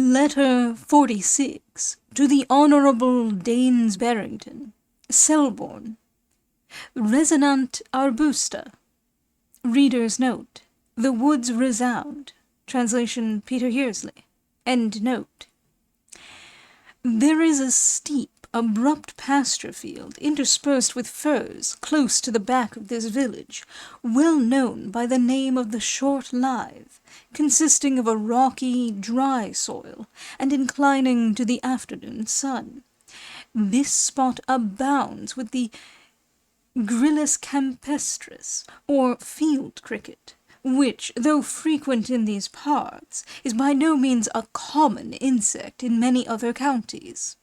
Letter 46 to the Honourable Daines Barrington, Selborne. Resonant arbusta. Reader's note. The woods resound. Translation Peter Hearsley. End note. There is a steep, abrupt pasture field interspersed with firs close to the back of this village, well known by the name of the Short Lithe, consisting of a rocky, dry soil, and inclining to the afternoon sun. This spot abounds with the Gryllus campestris, or field cricket, which, though frequent in these parts, is by no means a common insect in many other counties.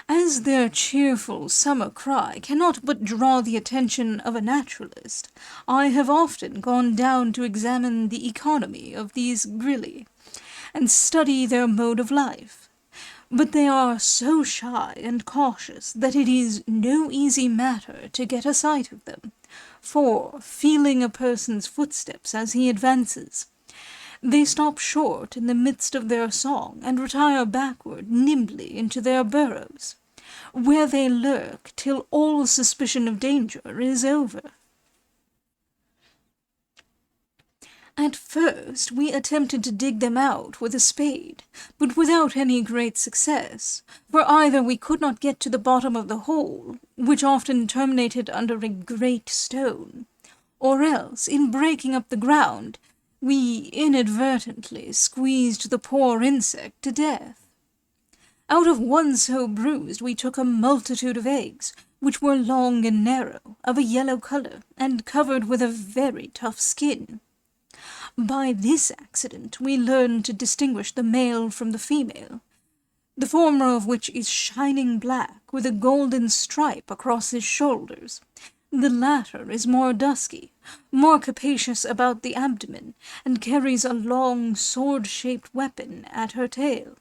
As their cheerful summer cry cannot but draw the attention of a naturalist, I have often gone down to examine the economy of these grilli, and study their mode of life. But they are so shy and cautious that it is no easy matter to get a sight of them, for, feeling a person's footsteps as he advances, they stop short in the midst of their song and retire backward nimbly into their burrows, where they lurk till all suspicion of danger is over. At first we attempted to dig them out with a spade, but without any great success, for either we could not get to the bottom of the hole, which often terminated under a great stone, or else, in breaking up the ground, we inadvertently squeezed the poor insect to death. Out of one so bruised we took a multitude of eggs, which were long and narrow, of a yellow colour, and covered with a very tough skin. By this accident we learned to distinguish the male from the female, the former of which is shining black, with a golden stripe across his shoulders. The latter is more dusky, more capacious about the abdomen, and carries a long sword-shaped weapon at her tail,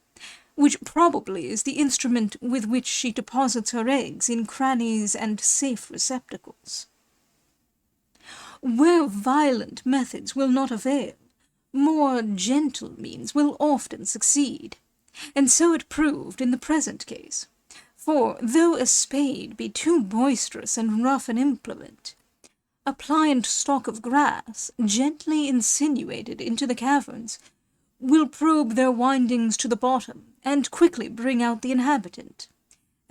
which probably is the instrument with which she deposits her eggs in crannies and safe receptacles. Where violent methods will not avail, more gentle means will often succeed, and so it proved in the present case. For, though a spade be too boisterous and rough an implement, a pliant stalk of grass, gently insinuated into the caverns, will probe their windings to the bottom, and quickly bring out the inhabitant,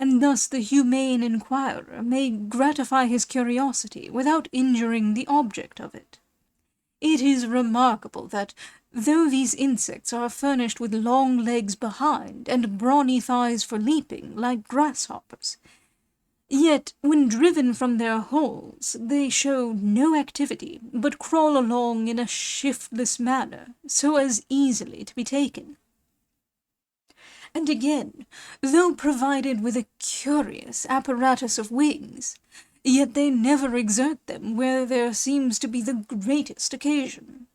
and thus the humane inquirer may gratify his curiosity without injuring the object of it. It is remarkable that, though these insects are furnished with long legs behind, and brawny thighs for leaping, like grasshoppers, yet, when driven from their holes, they show no activity, but crawl along in a shiftless manner, so as easily to be taken. And again, though provided with a curious apparatus of wings, yet they never exert them where there seems to be the greatest occasion.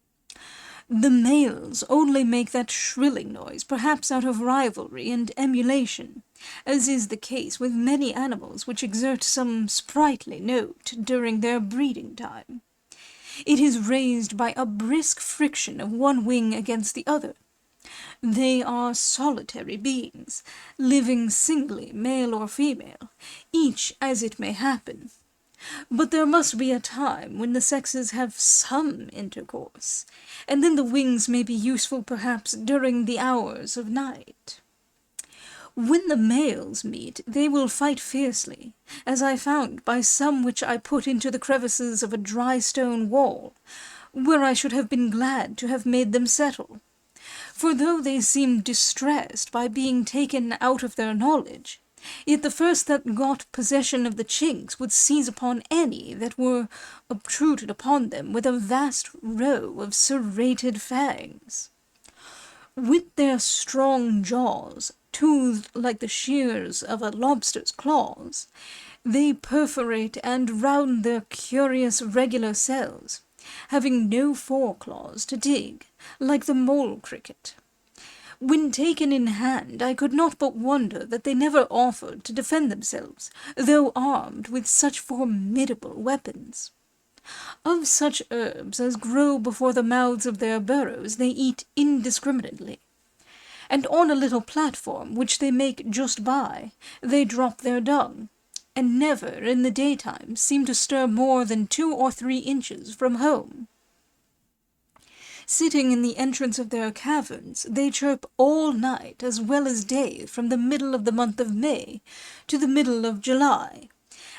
The males only make that shrilling noise, perhaps out of rivalry and emulation, as is the case with many animals which exert some sprightly note during their breeding time. It is raised by a brisk friction of one wing against the other. They are solitary beings, living singly, male or female, each as it may happen. But there must be a time when the sexes have some intercourse, and then the wings may be useful perhaps during the hours of night. When the males meet, they will fight fiercely, as I found by some which I put into the crevices of a dry stone wall, where I should have been glad to have made them settle. For though they seemed distressed by being taken out of their knowledge, yet the first that got possession of the chinks would seize upon any that were obtruded upon them with a vast row of serrated fangs. With their strong jaws, toothed like the shears of a lobster's claws, they perforate and round their curious regular cells, having no fore-claws to dig, like the mole cricket. When taken in hand, I could not but wonder that they never offered to defend themselves, though armed with such formidable weapons. Of such herbs as grow before the mouths of their burrows they eat indiscriminately, and on a little platform which they make just by, they drop their dung, and never in the daytime seem to stir more than 2 or 3 inches from home. Sitting in the entrance of their caverns, they chirp all night as well as day from the middle of the month of May to the middle of July,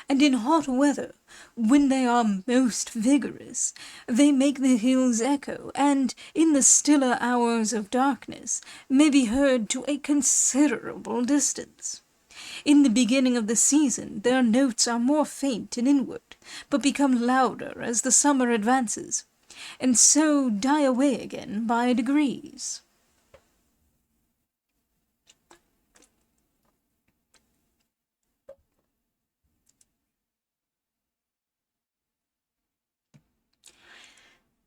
and in hot weather, when they are most vigorous, they make the hills echo, and, in the stiller hours of darkness, may be heard to a considerable distance. In the beginning of the season their notes are more faint and inward, but become louder as the summer advances, and so die away again by degrees.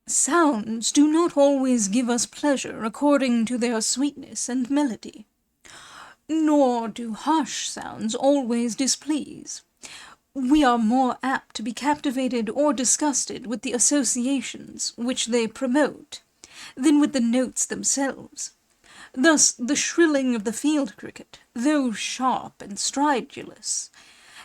Sounds do not always give us pleasure according to their sweetness and melody, nor do harsh sounds always displease. We are more apt to be captivated or disgusted with the associations which they promote, than with the notes themselves. Thus the shrilling of the field cricket, though sharp and stridulous,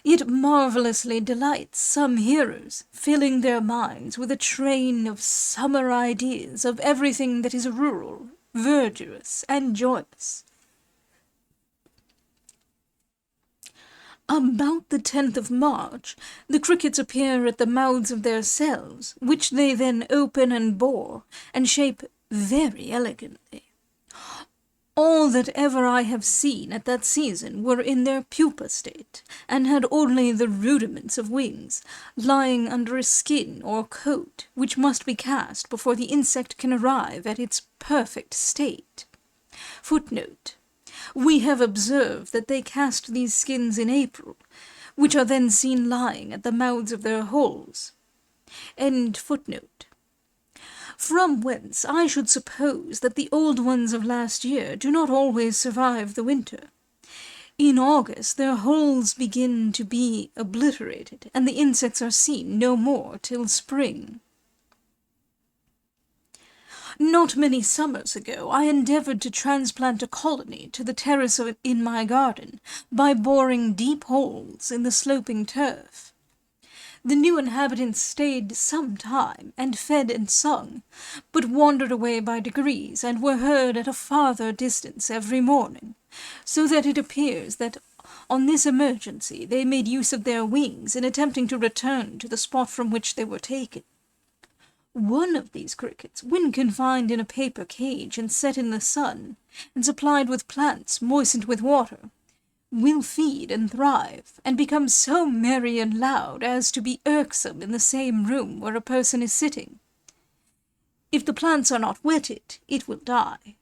yet marvellously delights some hearers, filling their minds with a train of summer ideas of everything that is rural, verdurous, and joyous. About the 10th of March, the crickets appear at the mouths of their cells, which they then open and bore, and shape very elegantly. All that ever I have seen at that season were in their pupa state, and had only the rudiments of wings, lying under a skin or coat, which must be cast before the insect can arrive at its perfect state. Footnote: we have observed that they cast these skins in April, which are then seen lying at the mouths of their holes. End footnote. From whence I should suppose that the old ones of last year do not always survive the winter. In August their holes begin to be obliterated, and the insects are seen no more till spring. Not many summers ago I endeavoured to transplant a colony to the terrace in my garden by boring deep holes in the sloping turf. The new inhabitants stayed some time, and fed and sung, but wandered away by degrees, and were heard at a farther distance every morning, so that it appears that on this emergency they made use of their wings in attempting to return to the spot from which they were taken. One of these crickets, when confined in a paper cage and set in the sun, and supplied with plants moistened with water, will feed and thrive, and become so merry and loud as to be irksome in the same room where a person is sitting. If the plants are not wetted, it will die.